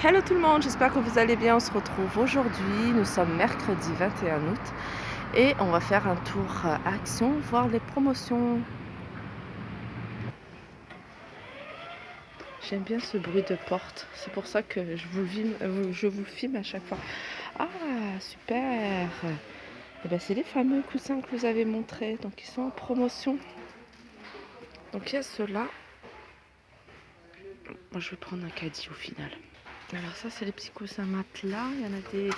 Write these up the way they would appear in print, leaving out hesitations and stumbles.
Hello tout le monde, j'espère que vous allez bien. On se retrouve aujourd'hui, nous sommes mercredi 21 août et on va faire un tour à Action, voir les promotions. J'aime bien ce bruit de porte, c'est pour ça que je vous filme à chaque fois. Ah, super! Et ben, c'est les fameux coussins que vous avez montrés, donc ils sont en promotion. Donc il y a ceux-là. Moi je vais prendre un caddie au final. Alors ça c'est les petits coussins matelas, il y en a des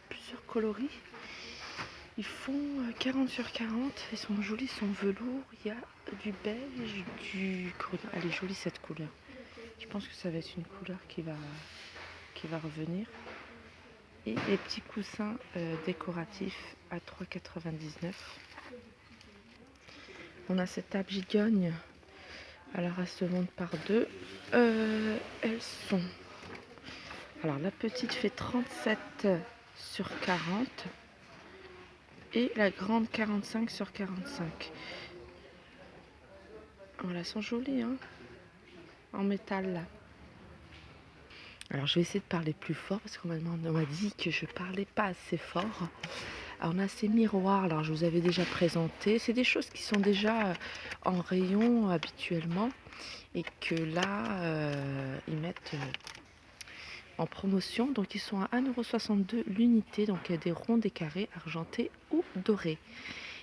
plusieurs coloris. Ils font 40 sur 40, ils sont jolis, ils sont velours, il y a du beige, du grenat. Elle est jolie cette couleur. Je pense que ça va être une couleur qui va revenir. Et les petits coussins décoratifs à 3,99 €. On a cette table gigogne. Alors elle se monte par deux. Elles sont... Alors la petite fait 37 sur 40 et la grande 45 sur 45. Voilà, elles sont jolies, hein, en métal là. Alors je vais essayer de parler plus fort parce qu'on m'a dit que je parlais pas assez fort. Alors on a ces miroirs, alors je vous avais déjà présenté. C'est des choses qui sont déjà en rayon habituellement et que là ils mettent en promotion. Donc ils sont à 1,62 € l'unité, donc il y a des ronds, des carrés, argentés ou dorés.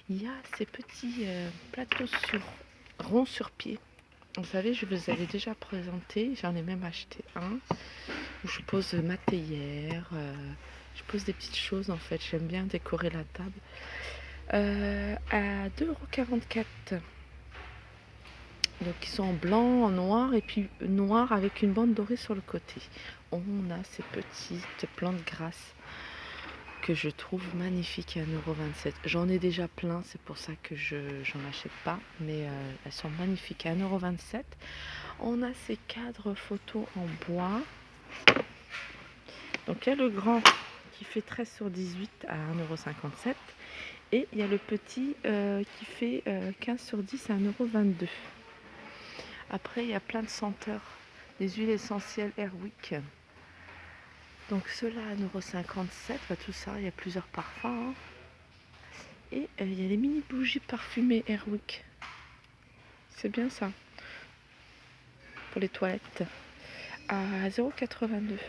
Il y a ces petits plateaux ronds sur pied. Vous savez, je vous avais déjà présenté, j'en ai même acheté un, où je pose ma théière, je pose des petites choses en fait, j'aime bien décorer la table. À 2,44 €. Donc ils sont en blanc, en noir et puis noir avec une bande dorée sur le côté. On a ces petites plantes grasses que je trouve magnifiques à 1,27 €. J'en ai déjà plein, c'est pour ça que j'en achète pas, mais elles sont magnifiques à 1,27 €. On a ces cadres photos en bois. Donc il y a le grand qui fait 13 sur 18 à 1,57 € et il y a le petit qui fait 15 sur 10 à 1,22 €. Après il y a plein de senteurs, des huiles essentielles Airwick. Donc ceux-là à 1,57 €, tout ça, il y a plusieurs parfums, hein. Et il y a les mini bougies parfumées Airwick. C'est bien ça. Pour les toilettes. À 0,82 €.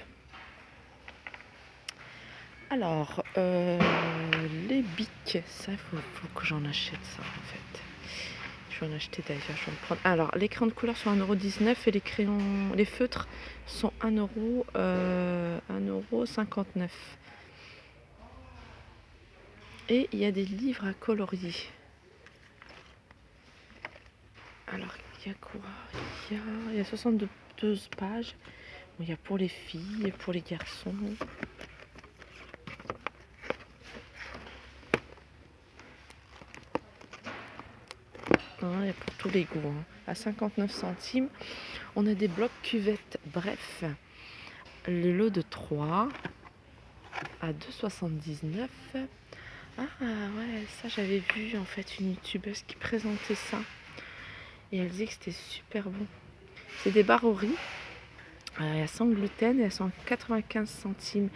Alors, les bics, ça, faut que j'en achète ça en fait. Je vais en acheter d'ailleurs, je vais en prendre. Alors, les crayons de couleur sont 1,19 € et les feutres sont 1,59 €. Et il y a des livres à colorier. Alors, il y a quoi? Il y a 62 pages. Bon, il y a pour les filles et pour les garçons. Il y a pour tous les goûts, hein. À 59 centimes. On a des blocs cuvettes. Bref, le lot de 3 à 2,79 €. Ah ouais, ça j'avais vu en fait une youtubeuse qui présentait ça. Et elle disait que c'était super bon. C'est des barres au riz. Il y a sans gluten et elles sont à 95 centimes.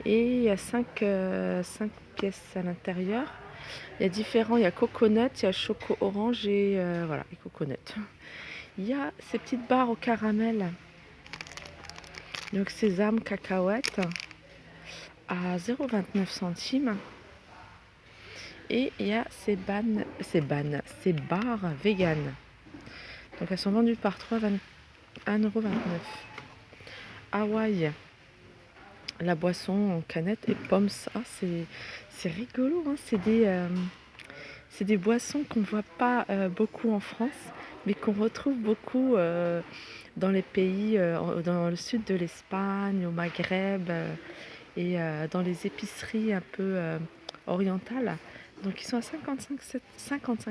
Et il y a 5 pièces à l'intérieur. Il y a différents, il y a coconut, il y a choco orange et voilà, et coconut. Il y a ces petites barres au caramel. Donc sésame, cacahuètes à 0,29 centimes. Et il y a ces barres vegan. Donc elles sont vendues par 1,29 €. Hawaï, la boisson en canette et pommes. Ah, c'est rigolo, hein. C'est des boissons qu'on ne voit pas beaucoup en France, mais qu'on retrouve beaucoup dans les pays, dans le sud de l'Espagne, au Maghreb et dans les épiceries un peu orientales. Donc ils sont à 55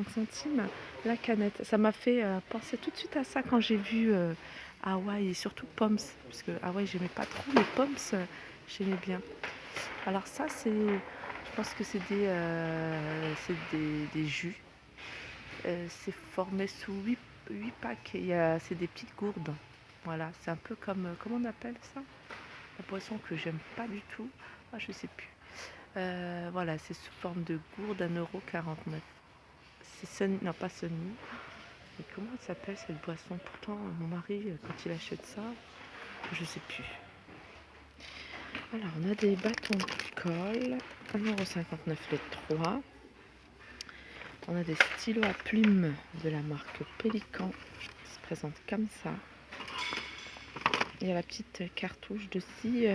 centimes la canette. Ça m'a fait penser tout de suite à ça quand j'ai vu Hawaï et surtout Poms. Parce que Hawaï j'aimais pas trop, mais Poms j'aimais bien. Alors ça je pense que c'est des jus. C'est formé sous 8 packs. C'est des petites gourdes. Voilà, c'est un peu comme, comment on appelle ça? La boisson que j'aime pas du tout. Ah, je sais plus. Voilà, c'est sous forme de gourde, 1,49 €. C'est Sunny, non pas Sunny. Mais comment elle s'appelle cette boisson? Pourtant, mon mari, quand il achète ça, je sais plus. Alors, on a des bâtons de colle, 1,59 € les 3. On a des stylos à plumes de la marque Pélican qui se présentent comme ça. Il y a la petite cartouche de 6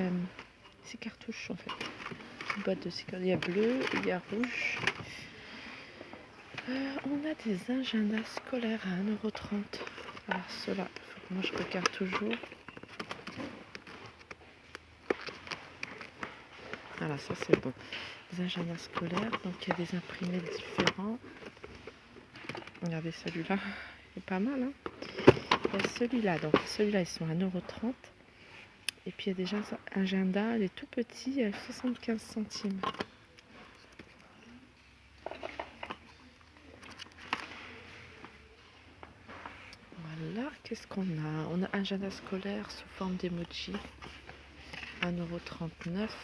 cartouches en fait. Une boîte de 6 cartouches. Il y a bleu, il y a rouge. On a des agendas scolaires à 1,30 €. Alors ceux-là, il faut que moi je regarde toujours. Voilà, ça c'est bon. Des agendas scolaires, donc il y a des imprimés différents. Regardez celui-là, il est pas mal. Hein, il y a celui-là, donc celui-là ils sont à 1,30 €. Et puis il y a des agendas, les tout petits, à 75 centimes. Voilà, qu'est-ce qu'on a? On a un agenda scolaire sous forme d'emoji, 1,39 €.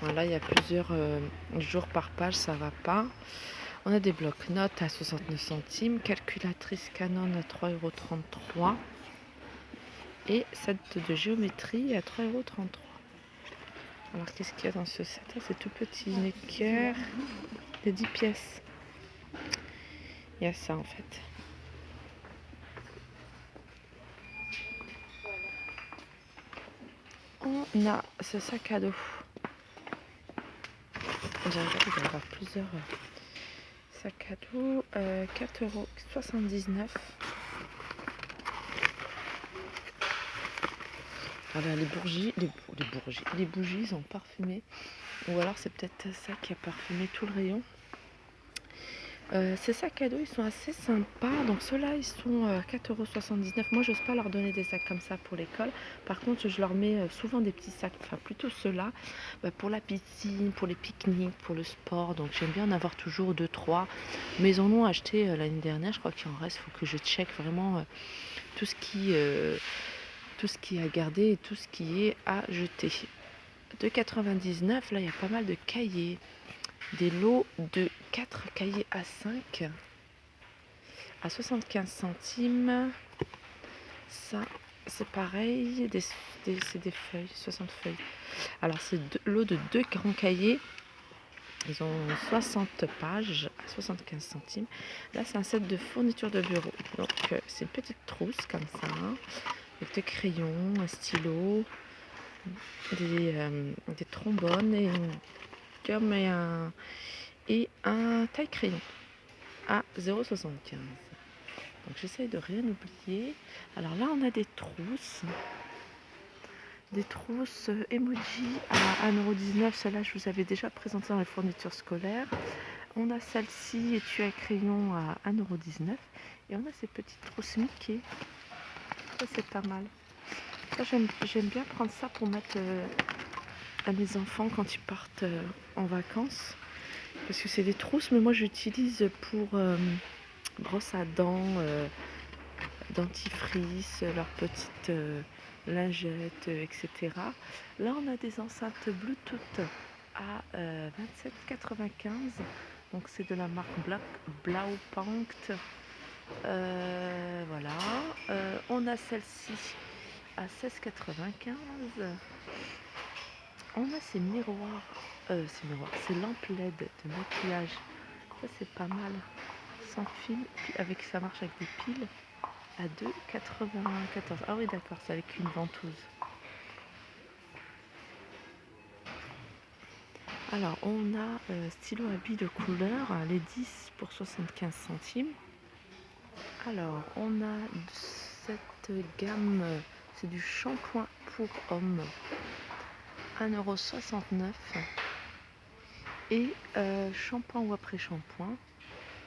Voilà, il y a plusieurs jours par page, ça va pas. On a des blocs-notes à 69 centimes, calculatrice Canon à 3,33 € et set de géométrie à 3,33 €. Alors qu'est-ce qu'il y a dans ce set? C'est tout petit, une équerre de 10 pièces. Il y a ça en fait. On a ce sac à dos. J'ai regardé, il doit y avoir plusieurs sacs à dos. 4,79 €. Voilà, les bougies sont parfumées. Ou alors c'est peut-être ça qui a parfumé tout le rayon. Ces sacs à dos, ils sont assez sympas. Donc ceux-là, ils sont 4,79 €. Moi, j'ose pas leur donner des sacs comme ça pour l'école. Par contre, je leur mets souvent des petits sacs, enfin plutôt ceux-là, pour la piscine, pour les pique-niques, pour le sport. Donc j'aime bien en avoir toujours 2, 3. Mais ils en ont acheté l'année dernière. Je crois qu'il en reste. Il faut que je check vraiment tout ce qui est à garder et tout ce qui est à jeter. 2,99 €, là, il y a pas mal de cahiers. Des lots de 4 cahiers A5 à 75 centimes. Ça, c'est pareil, c'est des feuilles, 60 feuilles. Alors, c'est lot de 2 grands cahiers. Ils ont 60 pages à 75 centimes. Là, c'est un set de fourniture de bureau. Donc, c'est une petite trousse comme ça, hein, avec des crayons, un stylo, des trombones et une gomme et un taille-crayon à 0,75 €. Donc j'essaye de rien oublier. Alors là, on a des trousses emoji à 1,19 €. Celle-là, je vous avais déjà présenté dans les fournitures scolaires. On a celle-ci, étui à crayon à 1,19 €. Et on a ces petites trousses Mickey. Ça, c'est pas mal. Ça, j'aime bien prendre ça pour mettre à mes enfants quand ils partent en vacances. Parce que c'est des trousses, mais moi j'utilise pour brosse à dents, dentifrice, leurs petites lingettes, etc. Là, on a des enceintes Bluetooth à 27,95 €. Donc, c'est de la marque Blaupunkt. Voilà. On a celle-ci à 16,95 €. On a ces miroirs. C'est lampes LED de maquillage. Ça, c'est pas mal. Sans fil, puis ça marche avec des piles à 2,94 €. Ah oui, d'accord, c'est avec une ventouse. Alors, on a stylo à billes de couleur, les 10 pour 75 centimes. Alors, on a cette gamme, c'est du shampoing pour hommes, 1,69 €. Et shampoing ou après-shampoing,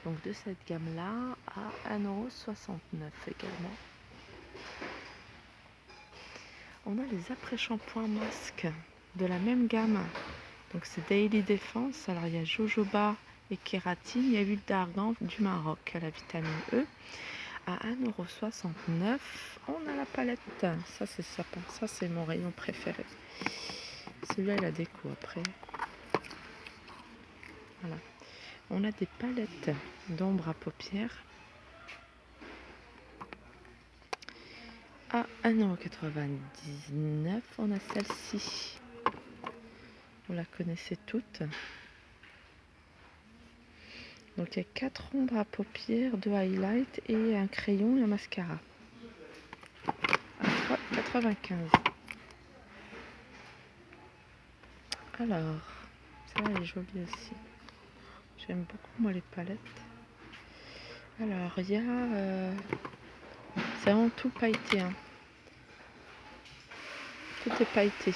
donc de cette gamme-là, à 1,69 € également. On a les après-shampoings masques de la même gamme. Donc c'est Daily Defense. Alors il y a jojoba et kératine. Il y a huile d'argan du Maroc, la vitamine E. À 1,69 €, on a la palette. Ça, c'est sapin. Ça, c'est mon rayon préféré. Celui-là, il a déco après. Voilà. On a des palettes d'ombre à paupières à 1,99 €. On a celle-ci. Vous la connaissez toutes. Donc il y a 4 ombres à paupières, 2 highlights et un crayon et un mascara. À 3,95 €. Alors, celle-là elle est jolie aussi. J'aime beaucoup moi les palettes. Alors il y a... c'est vraiment tout pailleté. Hein. Tout est pailleté.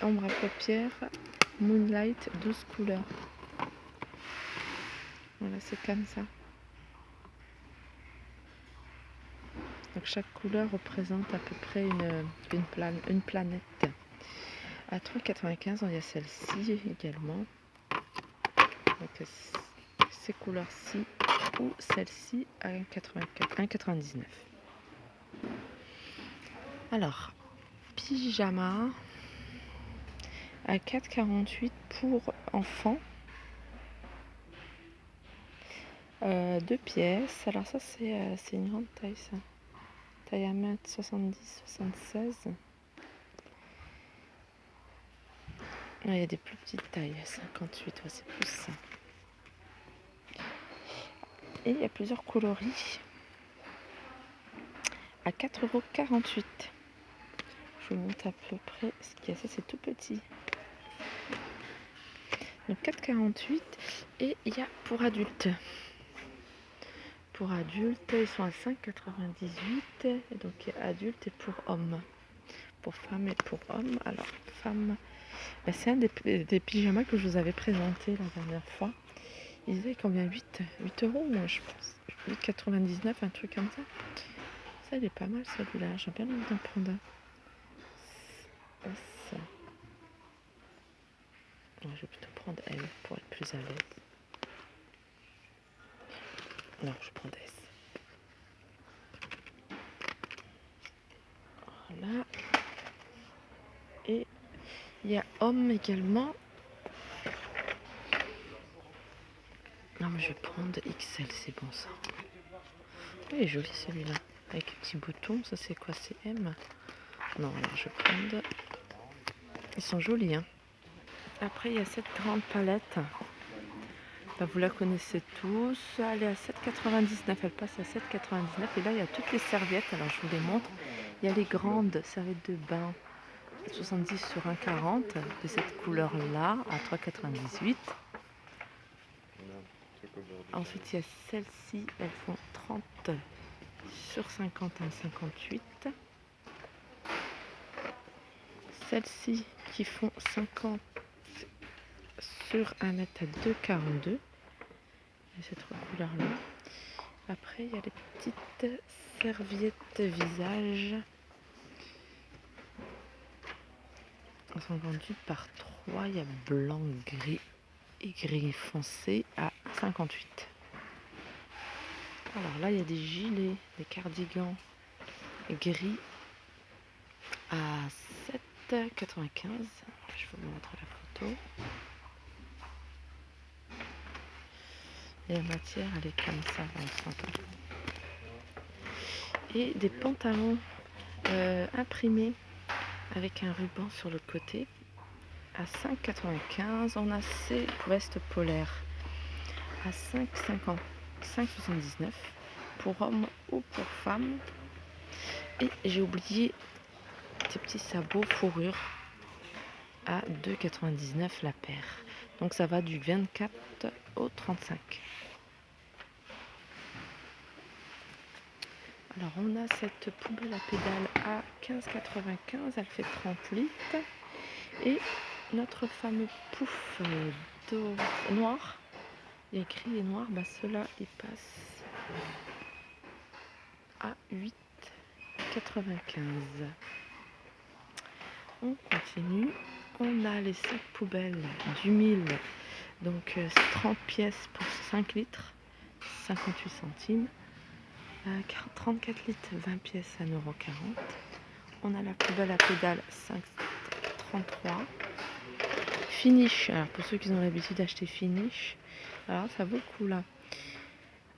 Ombre à paupières, Moonlight, 12 couleurs. Voilà, c'est comme ça. Donc chaque couleur représente à peu près une planète. À 3,95 €, il y a celle-ci également. Donc ces couleurs-ci ou celle-ci à 1,99 €. Alors, pyjama à 4,48 € pour enfants. 2 pièces. Alors ça c'est une grande taille ça. Taille à 1,70 m, 76 . Il y a des plus petites tailles, 58, ouais, c'est plus ça. Et il y a plusieurs coloris à 4,48 €. Je vous montre à peu près ce qu'il y a. Ça, c'est tout petit. Donc 4,48 € et il y a pour adultes. Pour adultes, ils sont à 5,98 €. Et donc il y a adultes et pour hommes. Pour femmes et pour hommes. Alors, femmes, ben, c'est un des pyjamas que je vous avais présenté la dernière fois. Il disait combien 8 € moi je pense. 8,99 €, un truc comme ça. Ça, il est pas mal celui-là. J'ai bien envie d'en prendre un. Ça. Je vais plutôt prendre L pour être plus à l'aise. Non, je prends S. Voilà. Et il y a homme également. Non, mais je vais prendre XL, c'est bon ça. Il est joli celui-là. Avec les petits boutons. Ça, c'est quoi? C'est M? Non, alors je vais prendre. Ils sont jolis, hein. Après, il y a cette grande palette. Là, vous la connaissez tous. Elle est à 7,99 €. Elle passe à 7,99 € Et là, il y a toutes les serviettes. Alors, je vous les montre. Il y a les grandes serviettes de bain 70 sur 1,40 de cette couleur-là à 3,98 €. Ensuite, il y a celles-ci. Elles font 30 sur 50 à 1,58 €. Celles-ci qui font 50 sur 1 mètre à 2,42 €. Et ces 3 couleurs-là. Après, il y a les petites serviettes visage. Elles sont vendues par 3. Il y a blanc, gris et gris foncé à 58. Alors là, il y a des gilets, des cardigans gris à 7,95 €. Je vous montre la photo. Et la matière, elle est comme ça, on s'entend. Et des pantalons imprimés avec un ruban sur le côté à 5,95 €. On a ces vestes polaires à 5,79 € pour hommes ou pour femmes. Et j'ai oublié ces petits sabots fourrure à 2,99 € la paire. Donc ça va du 24 au 35. Alors on a cette poubelle à pédales à 15,95 €. Elle fait 30 litres. Et notre fameux pouf noir. Il y a écrit noir. Bah ceux-là ils passent à 8,95 €. On continue. On a les sacs poubelles du 1000 Donc c'est 30 pièces pour 5 litres, 58 centimes. 34 litres, 20 pièces, 1,40 €. On a la poubelle à pédales, 5,33 €. Finish, alors pour ceux qui ont l'habitude d'acheter Finish, alors ça vaut le coup là.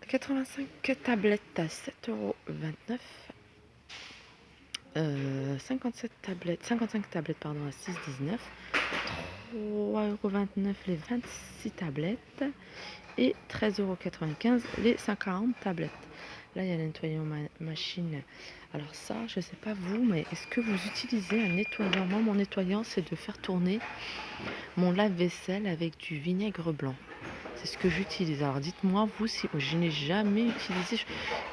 85 tablettes à 7,29 €. 55 tablettes pardon, à 6,19 €. 3,29 € les 26 tablettes. Et 13,95 € les 50 tablettes. Là, il y a le nettoyant machine. Alors ça, je ne sais pas vous, mais est-ce que vous utilisez un nettoyant? Moi, mon nettoyant, c'est de faire tourner mon lave-vaisselle avec du vinaigre blanc. C'est ce que j'utilise. Alors dites-moi, vous, si je n'ai jamais utilisé.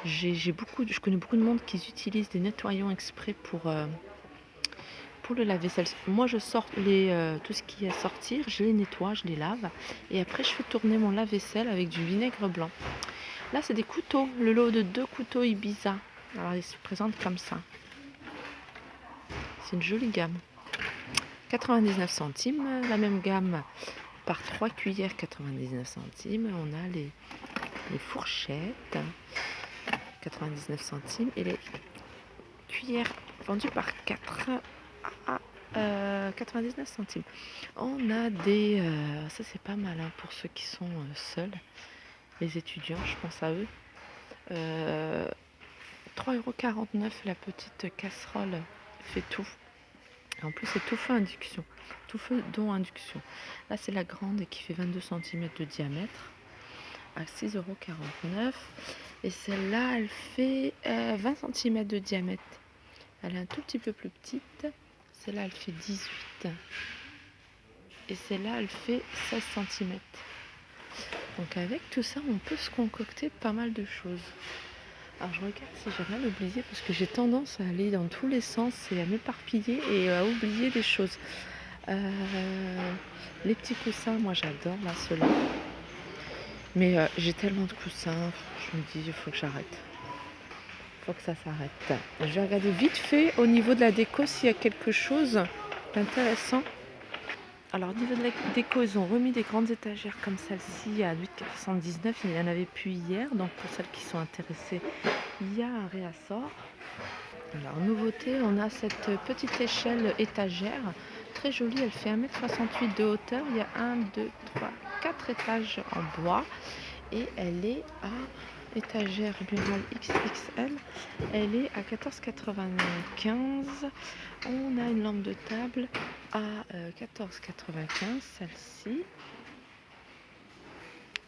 Je connais beaucoup de monde qui utilisent des nettoyants exprès pour le lave-vaisselle. Moi, je sors tout ce qui est à sortir, je les nettoie, je les lave. Et après, je fais tourner mon lave-vaisselle avec du vinaigre blanc. Là, c'est des couteaux. Le lot de 2 couteaux Ibiza. Alors, ils se présentent comme ça. C'est une jolie gamme. 99 centimes. La même gamme par 3 cuillères, 99 centimes. On a les fourchettes, 99 centimes. Et les cuillères vendues par 4 à 99 centimes. On a des... ça, c'est pas mal hein, pour ceux qui sont seuls. Les étudiants, je pense à eux. 3,49 € la petite casserole fait tout. En plus, c'est tout feu induction. Tout feu dont induction. Là, c'est la grande qui fait 22 cm de diamètre à 6,49 €. Et celle-là, elle fait 20 cm de diamètre. Elle est un tout petit peu plus petite. Celle-là, elle fait 18. Et celle-là, elle fait 16 cm. Donc avec tout ça, on peut se concocter pas mal de choses. Alors je regarde si j'ai rien oublié parce que j'ai tendance à aller dans tous les sens et à m'éparpiller et à oublier des choses. Les petits coussins, moi j'adore là ceux-là. Mais j'ai tellement de coussins, je me dis il faut que j'arrête. Il faut que ça s'arrête. Je vais regarder vite fait au niveau de la déco s'il y a quelque chose d'intéressant. Alors au niveau de la déco, ils ont remis des grandes étagères comme celle-ci à 8,79 €. Il n'y en avait plus hier, donc pour celles qui sont intéressées, il y a un réassort. Alors nouveauté, on a cette petite échelle étagère, très jolie, elle fait 1,68 m de hauteur. Il y a 1, 2, 3, 4 étages en bois et elle est à étagère murale XXL, elle est à 14,95 €. On a une lampe de table à 14,95 €, celle-ci.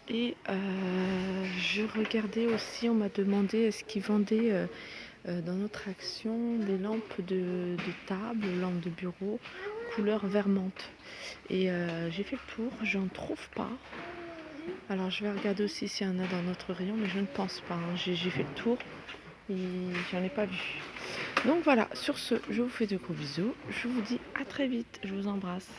Et je regardais aussi, on m'a demandé est-ce qu'ils vendaient dans notre action des lampes de table, lampes de bureau, couleur vert menthe. Et j'ai fait le tour, j'en trouve pas. Alors je vais regarder aussi s'il y en a dans notre rayon, mais je ne pense pas. Hein. J'ai fait le tour et j'en ai pas vu. Donc voilà, sur ce, je vous fais de gros bisous. Je vous dis à très vite. Je vous embrasse.